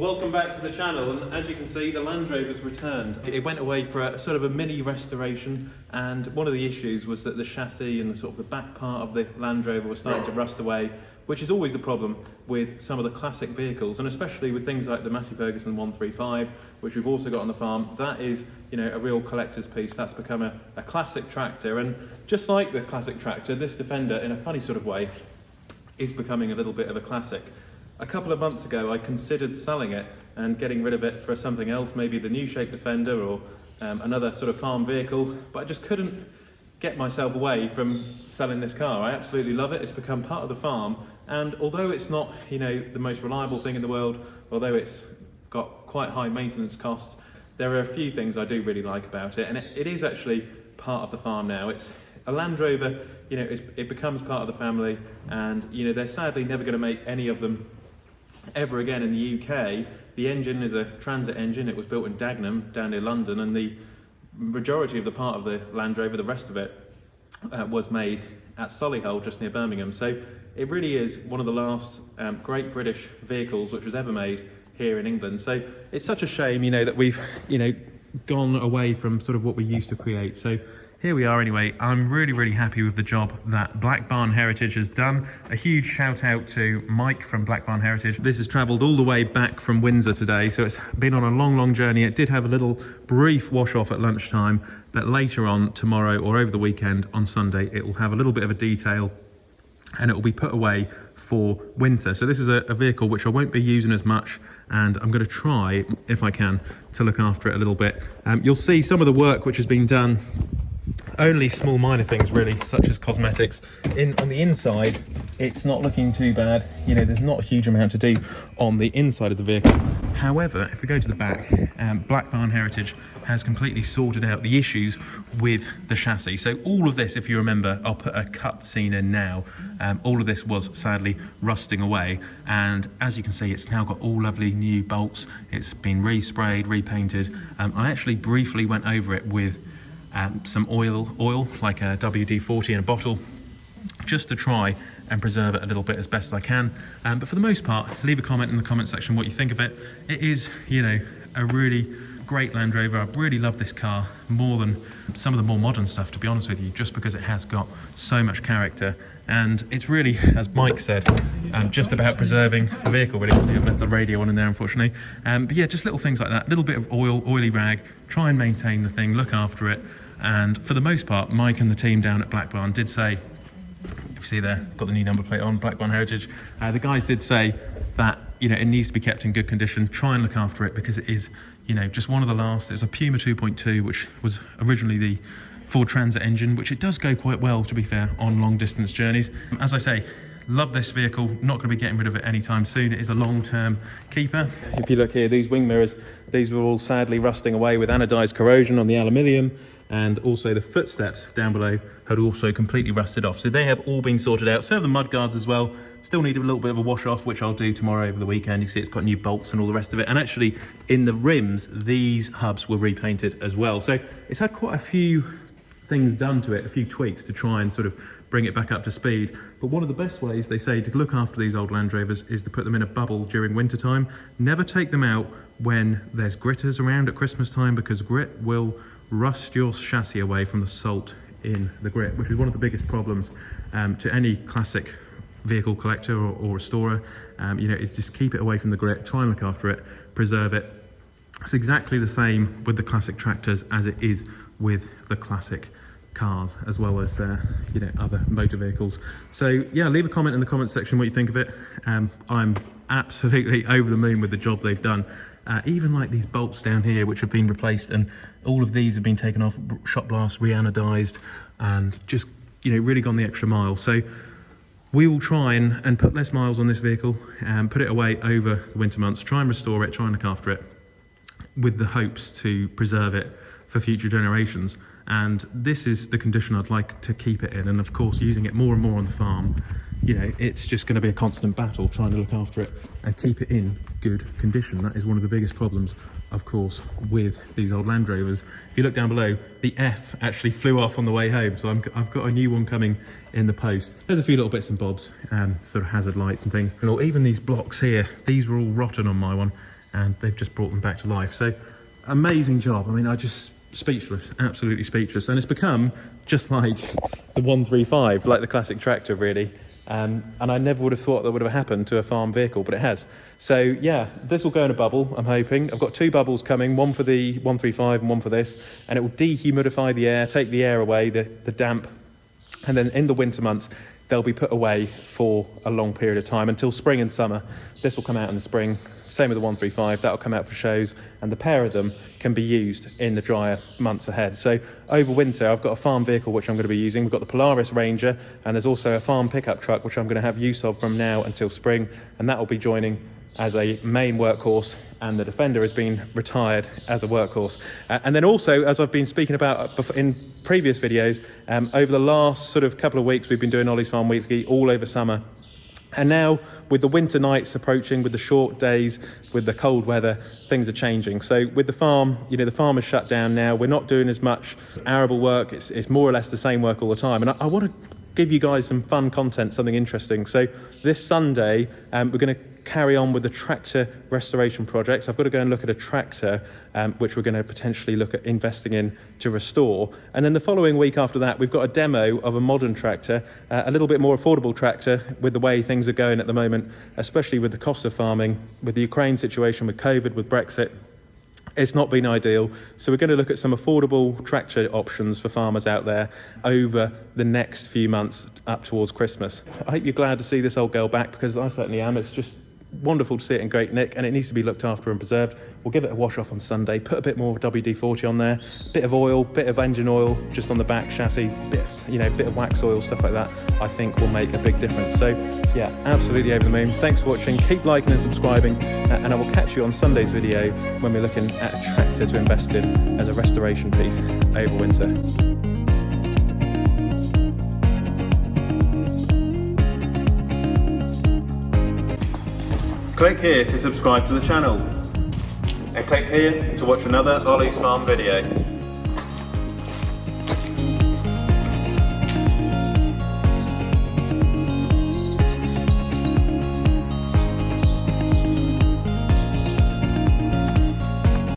Well, welcome back to the channel, and as you can see, the Land Rover's returned. It went away for a sort of a mini restoration, and one of the issues was that the chassis and the sort of the back part of the Land Rover was starting to rust away, which is always the problem with some of the classic vehicles, and especially with things like the Massey Ferguson 135, which we've also got on the farm. That is, a real collector's piece. That's become a classic tractor, and just like the classic tractor, this Defender, in a funny sort of way, is becoming a little bit of a classic. A couple of months ago, I considered selling it and getting rid of it for something else, maybe the new shape Defender or another sort of farm vehicle, but I just couldn't get myself away from selling this car. I absolutely love it. It's become part of the farm, and although it's not, the most reliable thing in the world, although it's got quite high maintenance costs, there are a few things I do really like about it, and it is actually part of the farm now. It's a Land Rover, it becomes part of the family, and they're sadly never going to make any of them ever again in the UK. The engine is a transit engine. It was built in Dagenham down near London, and the majority of the part of the Land Rover, the rest of it, was made at Solihull, just near Birmingham. So it really is one of the last great British vehicles which was ever made here in England. So it's such a shame, that we've, gone away from sort of what we used to create. So here we are anyway. I'm really, really happy with the job that Black Barn Heritage has done. A huge shout out to Mike from Black Barn Heritage. This has travelled all the way back from Windsor today, so it's been on a long, long journey. It did have a little brief wash off at lunchtime, but later on tomorrow or over the weekend on Sunday, it will have a little bit of a detail and it will be put away for winter. So this is a vehicle which I won't be using as much, and I'm going to try, if I can, to look after it a little bit. You'll see some of the work which has been done. Only small minor things really, such as cosmetics. On the inside, it's not looking too bad. There's not a huge amount to do on the inside of the vehicle. However, if we go to the back, Black Barn Heritage has completely sorted out the issues with the chassis. So all of this, if you remember, I'll put a cut scene in now. All of this was sadly rusting away, and as you can see, it's now got all lovely new bolts. It's been resprayed, repainted. I actually briefly went over it with some oil like a WD-40 in a bottle, just to try and preserve it a little bit as best as I can. But for the most part, leave a comment in the comment section what you think of it. It is, a really great Land Rover. I really love this car more than some of the more modern stuff, to be honest with you, just because it has got so much character, and it's really, as Mike said, just about preserving the vehicle really. So I've left the radio on in there, unfortunately, but yeah, just little things like that, little bit of oily rag, try and maintain the thing, look after it. And for the most part, Mike and the team down at Black Barn did say, if you see there, got the new number plate on, Black Barn Heritage, the guys did say that it needs to be kept in good condition. Try and look after it, because it is just one of the last. It's a Puma 2.2, which was originally the Ford Transit engine, which it does go quite well, to be fair, on long distance journeys. As I say, love this vehicle, not going to be getting rid of it anytime soon. It is a long-term keeper. If you look here, these wing mirrors, these were all sadly rusting away with anodized corrosion on the aluminium, and also the footsteps down below had also completely rusted off. So they have all been sorted out. So have the mud guards as well. Still need a little bit of a wash off, which I'll do tomorrow over the weekend. You see it's got new bolts and all the rest of it. And actually in the rims, these hubs were repainted as well. So it's had quite a few things done to it, a few tweaks to try and sort of bring it back up to speed. But one of the best ways, they say, to look after these old Land Rovers is to put them in a bubble during winter time. Never take them out when there's gritters around at Christmas time, because grit will rust your chassis away from the salt in the grit, which is one of the biggest problems to any classic vehicle collector or restorer. Is just keep it away from the grit, try and look after it, preserve it. It's exactly the same with the classic tractors as it is with the classic cars, as well as other motor vehicles. So yeah, leave a comment in the comment section what you think of it. I'm absolutely over the moon with the job they've done. Even like these bolts down here, which have been replaced, and all of these have been taken off, shot blast, re-anodized, and just really gone the extra mile. So we will try and put less miles on this vehicle and put it away over the winter months, try and restore it, try and look after it, with the hopes to preserve it for future generations. And this is the condition I'd like to keep it in, and of course using it more and more on the farm, it's just going to be a constant battle trying to look after it and keep it in good condition. That is one of the biggest problems, of course, with these old Land Rovers. If you look down below, the F actually flew off on the way home, so I've got a new one coming in the post. There's a few little bits and bobs, sort of hazard lights and things. And even these blocks here, these were all rotten on my one, and they've just brought them back to life. So amazing job. I mean, I just speechless, absolutely speechless. And it's become just like the 135, like the classic tractor, really. And I never would have thought that would have happened to a farm vehicle, but it has. So yeah, this will go in a bubble, I'm hoping. I've got 2 bubbles coming, one for the 135 and one for this, and it will dehumidify the air, take the air away, the damp, and then in the winter months, they'll be put away for a long period of time until spring and summer. This will come out in the spring, same with the 135, that'll come out for shows, and the pair of them can be used in the drier months ahead. So over winter, I've got a farm vehicle which I'm going to be using. We've got the Polaris Ranger, and there's also a farm pickup truck which I'm going to have use of from now until spring, and that will be joining as a main workhorse, and the Defender has been retired as a workhorse. And then also, as I've been speaking about in previous videos, over the last sort of couple of weeks, we've been doing Olly's Farm Weekly all over summer. And now, with the winter nights approaching, with the short days, with the cold weather, things are changing. So with the farm, you know, the farm is shut down now. We're not doing as much arable work. It's more or less the same work all the time. And I want to give you guys some fun content, something interesting. So this Sunday, we're going to carry on with the tractor restoration project. I've got to go and look at a tractor which we're going to potentially look at investing in to restore. And then the following week after that, we've got a demo of a modern tractor, a little bit more affordable tractor with the way things are going at the moment, especially with the cost of farming, with the Ukraine situation, with COVID, with Brexit. It's not been ideal. So we're going to look at some affordable tractor options for farmers out there over the next few months up towards Christmas. I hope you're glad to see this old girl back, because I certainly am. It's just wonderful to see it in great nick, and it needs to be looked after and preserved. We'll give it a wash off on Sunday, put a bit more WD-40 on there, bit of oil, bit of engine oil just on the back chassis, bit of wax oil, stuff like that. I think will make a big difference. So yeah, absolutely over the moon. Thanks for watching. Keep liking and subscribing, and I will catch you on Sunday's video when we're looking at a tractor to invest in as a restoration piece over winter. Click here to subscribe to the channel, and click here to watch another Olly's Farm video.